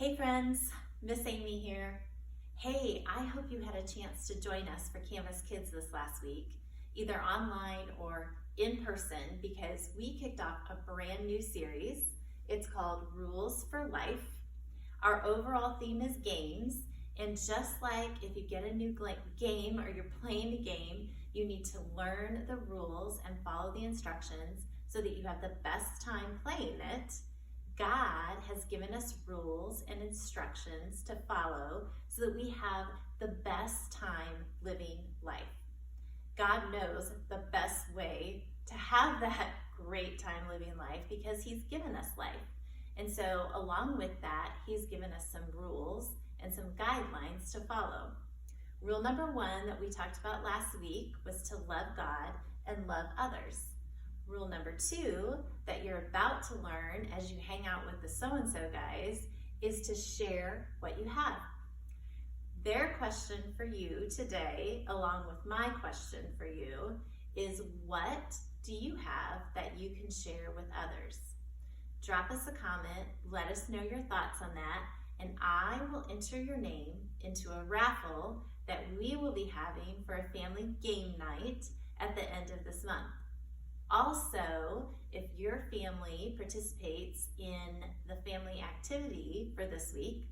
Hey friends, Miss Amy here. Hey, I hope you had a chance to join us for Canvas Kids this last week, either online or in person, because we kicked off a brand new series. It's called Rules for Life. Our overall theme is games, and just like if you get a new game or you're playing a game, you need to learn the rules and follow the instructions so that you have the best time playing it. God has given us rules and instructions to follow so that we have the best time living life. God knows the best way to have that great time living life because He's given us life. And so along with that, He's given us some rules and some guidelines to follow. Rule number 1 that we talked about last week was to love God and love others. Rule number 2 that you're about to learn as you hang out with the so-and-so guys is to share what you have. Their question for you today, along with my question for you, is what do you have that you can share with others? Drop us a comment, let us know your thoughts on that, and I will enter your name into a raffle that we will be having for a family game night at the end of this month. Also, if your family participates in the family activity for this week,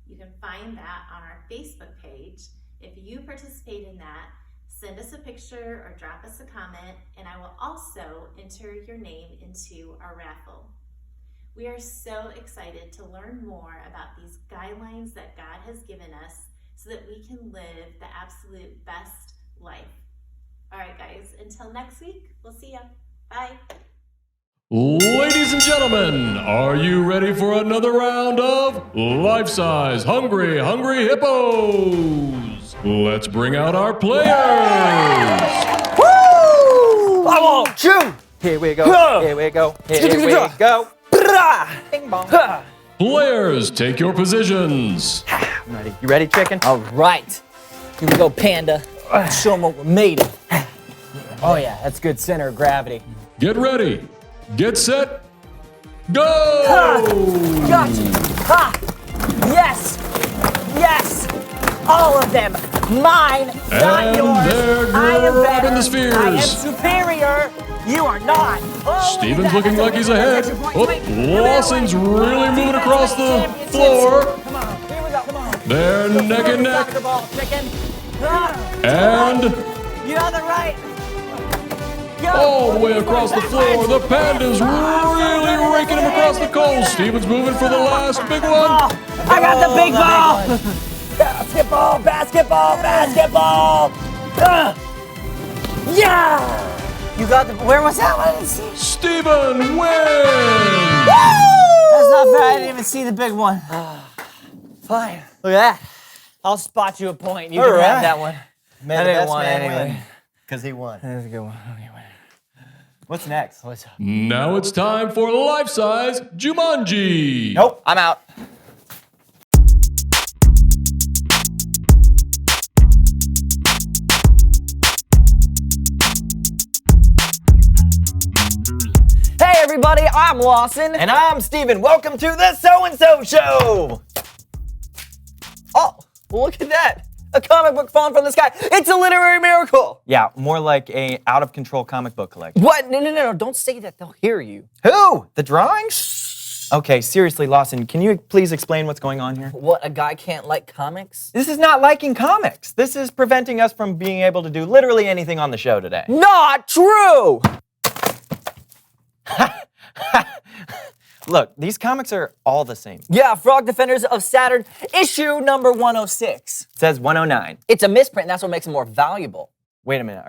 you can find that on our Facebook page. If you participate in that, send us a picture or drop us a comment, and I will also enter your name into our raffle. We are so excited to learn more about these guidelines that God has given us so that we can live the absolute best life. All right, guys, until next week, we'll see ya. Bye. Ladies and gentlemen, are you ready for another round of Life-Size Hungry Hippos? Let's bring out our players. Woo! I want you. Here we go. Here we go. Here we go. Bing bong. Players, take your positions. I'm ready. You ready, chicken? All right. Here we go, Panda. Show them what we're made of. Oh, yeah, that's good center of gravity. Get ready. Get set. Go! Gotcha. Ha! Yes! Yes! All of them. Mine, not And yours. they're I am grabbing better. the spheres. I am superior. You are not. Oh, Steven's look at that. looking like he's ahead. That's extra point. Oh, Wait, here we Lawson's go. really moving across the Championships. floor. Come on, here we go. Come on. They're neck and neck. Soccer ball, chicken. Ah, And you on the right. Go. all the way across the floor, the Panda's really raking him across the coals. Steven's moving for the last big one. I got the big ball. Basketball, basketball, basketball. Yeah. You got the. Where was that one? I didn't see. Steven wins. That's not fair. I didn't even see the big one. Fine. Look at that. I'll spot you a point. You All can right. have that one. May I the didn't best want man anyway. win. Because he won. That's a good one. Okay, wait. What's next? What's up? Now it's time for life-size Jumanji. Nope, I'm out. Hey everybody, I'm Lawson. And I'm Steven. Welcome to the So-and-So Show. Oh, look at that. A comic book falling from the sky. It's a literary miracle. Yeah, more like a out-of-control comic book collection. What? No. Don't say that. They'll hear you. Who? The drawings? Okay, seriously, Lawson, can you please explain what's going on here? What? A guy can't like comics? This is not liking comics. This is preventing us from being able to do literally anything on the show today. Not true! Look, these comics are all the same. Yeah, Frog Defenders of Saturn, issue number 106. It says 109. It's a misprint, and that's what makes them more valuable. Wait a minute,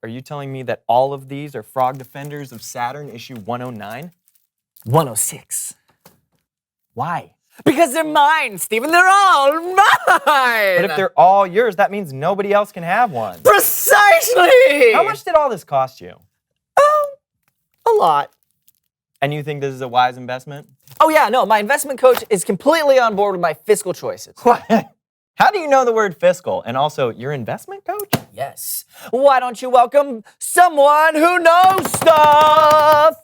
are you telling me that all of these are Frog Defenders of Saturn issue 109? 106. Why? Because they're mine, Steven. They're all mine! But if they're all yours, that means nobody else can have one. Precisely! How much did all this cost you? A lot. And you think this is a wise investment? Oh yeah, no, my investment coach is completely on board with my fiscal choices. What? How do you know the word fiscal? And also, your investment coach? Yes. Why don't you welcome someone who knows stuff?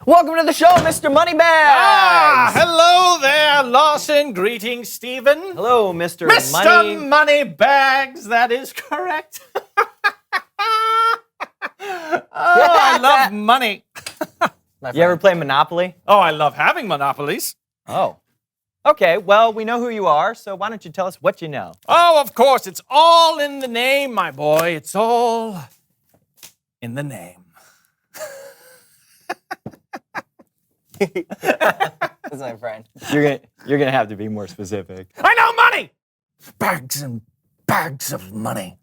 Welcome to the show, Mr. Moneybags. Hello there, Lawson. Greetings, Stephen. Hello, Mr. Mr. Moneybags, that is correct. I love money. You ever play Monopoly? Oh, I love having monopolies. Oh. Okay, well, we know who you are, so why don't you tell us what you know? Oh, of course, it's all in the name, my boy. It's all in the name. That's my friend. You're gonna have to be more specific. I know money! Bags and bags of money.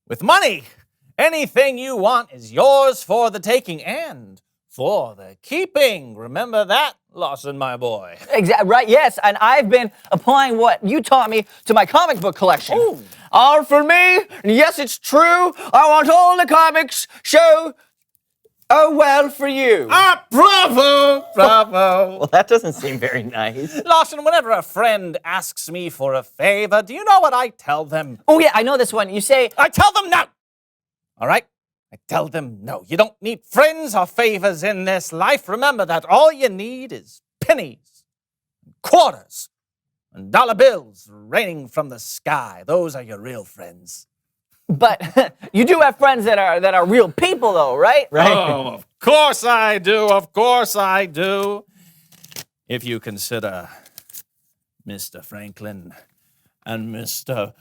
With money, anything you want is yours for the taking and for the keeping. Remember that, Lawson, my boy? Exactly, right, yes, and I've been applying what you taught me to my comic book collection. Ooh. All for me, and yes, it's true, I want all the comics show, oh, well, for you. Ah, bravo, bravo. Well, that doesn't seem very nice. Lawson, whenever a friend asks me for a favor, do you know what I tell them? Oh, yeah, I know this one. You say, I tell them no. All right? I tell them no. You don't need friends or favors in this life. Remember that all you need is pennies, quarters, and dollar bills raining from the sky. Those are your real friends. but you do have friends that are real people, though, right? Right. Oh, of course I do. Of course I do. If you consider Mr. Franklin and Mr.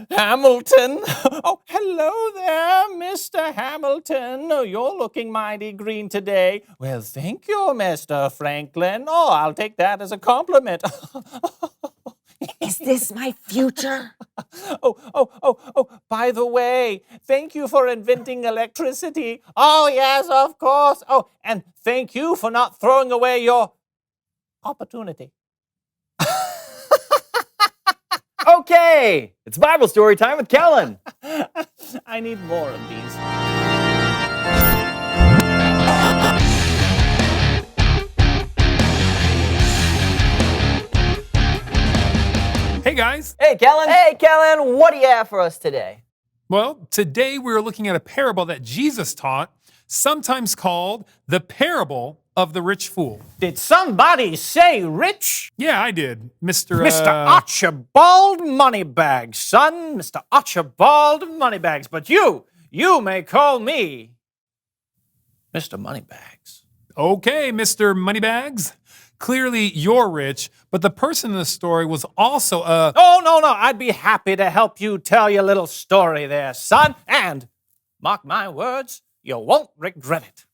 Hamilton. Oh, hello there, Mr. Hamilton. Oh, you're looking mighty green today. Well, thank you, Mr. Franklin. Oh, I'll take that as a compliment. Is this my future? Oh, by the way, thank you for inventing electricity. Oh, yes, of course. Oh, and thank you for not throwing away your opportunity. Okay, it's Bible story time with Kellen. I need more of these. Hey guys! Hey, Kellen. Hey, Kellen, what do you have for us today? Well, today we're looking at a parable that Jesus taught, sometimes called the parable of the rich fool. Did somebody say rich? Yeah, I did, Mr. Mr. Archibald Moneybags, son. Mr. Archibald Moneybags. But you may call me Mr. Moneybags. Okay, Mr. Moneybags. Clearly you're rich, but the person in the story was also a... Oh, no, I'd be happy to help you tell your little story there, son. And, mark my words, you won't regret it.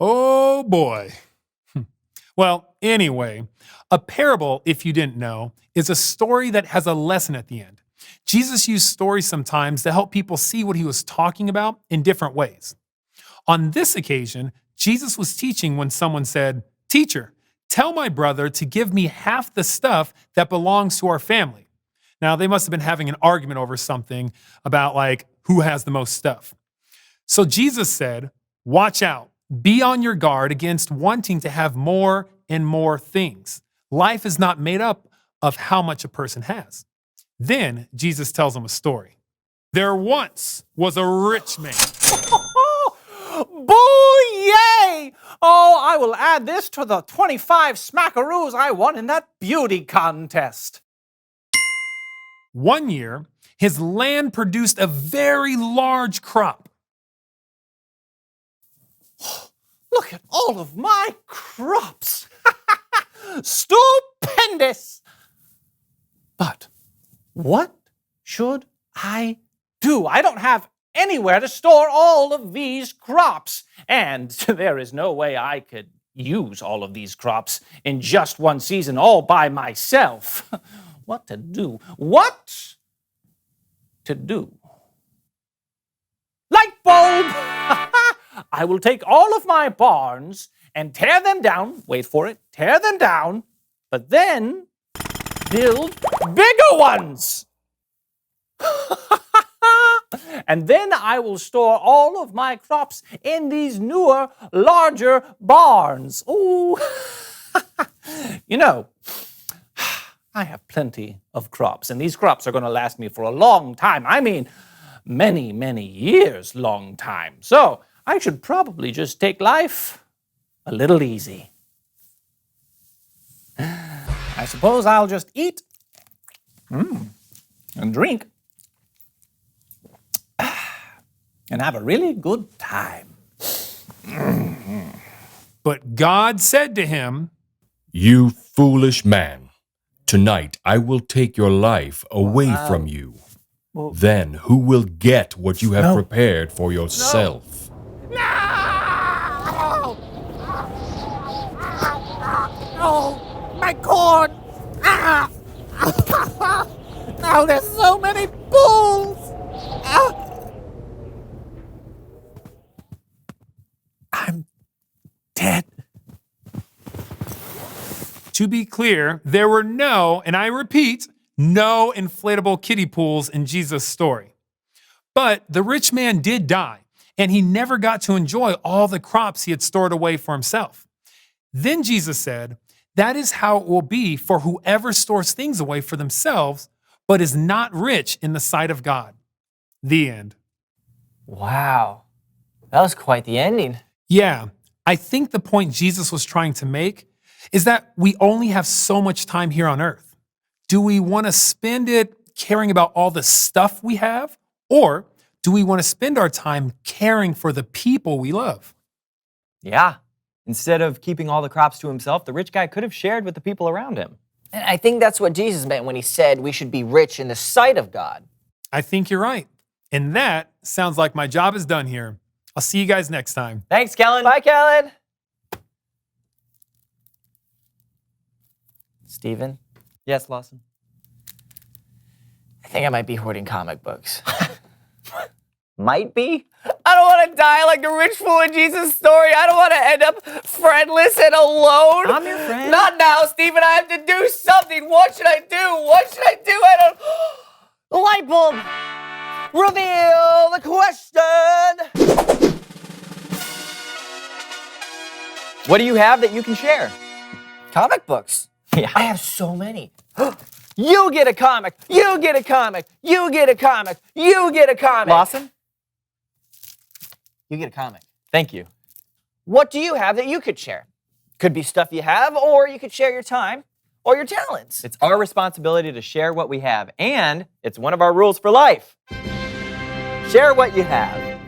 Oh, boy. Well, anyway, a parable, if you didn't know, is a story that has a lesson at the end. Jesus used stories sometimes to help people see what he was talking about in different ways. On this occasion, Jesus was teaching when someone said, "Teacher, tell my brother to give me half the stuff that belongs to our family." Now, they must have been having an argument over something about, like, who has the most stuff. So Jesus said, "Watch out. Be on your guard against wanting to have more and more things. Life is not made up of how much a person has." Then Jesus tells them a story. There once was a rich man. Boo-yay! Oh, I will add this to the 25 smackaroos I won in that beauty contest. One year, his land produced a very large crop. Look at all of my crops. Stupendous. But what should I do? I don't have anywhere to store all of these crops. And there is no way I could use all of these crops in just one season all by myself. What to do? What to do? Light bulb! I will take all of my barns and tear them down. Wait for it. Tear them down. But then build bigger ones. And then I will store all of my crops in these newer, larger barns. Ooh. You know, I have plenty of crops, and these crops are going to last me for a long time. I mean, many, many years long time. So I should probably just take life a little easy. I suppose I'll just eat and drink and have a really good time. But God said to him, You foolish man, tonight I will take your life away from you. Then who will get what you have prepared for yourself? Oh, my corn! Ah! Now there's so many bulls! I'm dead. to be clear, there were no, and I repeat, no inflatable kiddie pools in Jesus' story. But the rich man did die, and he never got to enjoy all the crops he had stored away for himself. Then Jesus said, that is how it will be for whoever stores things away for themselves, but is not rich in the sight of God. The end. Wow. That was quite the ending. Yeah, I think the point Jesus was trying to make is that we only have so much time here on earth. Do we want to spend it caring about all the stuff we have? Or do we want to spend our time caring for the people we love? Yeah. Instead of keeping all the crops to himself, the rich guy could have shared with the people around him. And I think that's what Jesus meant when he said we should be rich in the sight of God. I think you're right. And that sounds like my job is done here. I'll see you guys next time. Thanks, Kellen. Bye, Kellen. Steven, Yes, Lawson. I think I might be hoarding comic books. Might be. I don't want to die like the rich fool in Jesus' story. I don't want to end up friendless and alone. I'm your friend. Not now, Steven. I have to do something. What should I do? What should I do? I don't... The light bulb. Reveal the question. What do you have that you can share? Comic books. Yeah. I have so many. You get a comic. You get a comic. You get a comic. You get a comic. Lawson? You get a comic. Thank you. What do you have that you could share? Could be stuff you have, or you could share your time or your talents. It's our responsibility to share what we have, and it's one of our rules for life. Share what you have.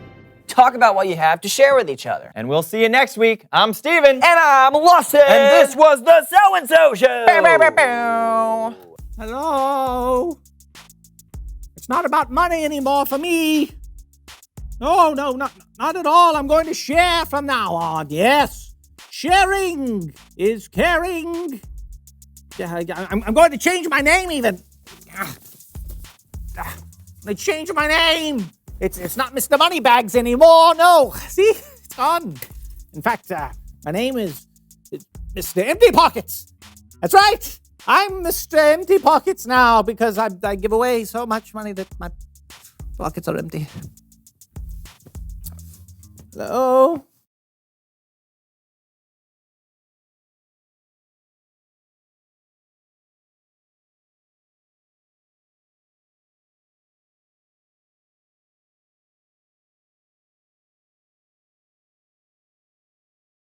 Talk about what you have to share with each other. And we'll see you next week. I'm Steven. And I'm Lawson. And this was the So-and-So Show. Bow, bow, bow, bow. Hello? It's not about money anymore for me. No, not at all. I'm going to share from now on. Yes. Sharing is caring. I'm going to change my name even. They changed my name. It's not Mr. Moneybags anymore. No. See? It's gone. In fact, my name is Mr. Empty Pockets. That's right. I'm Mr. Empty Pockets now because I give away so much money that my pockets are empty. Hello?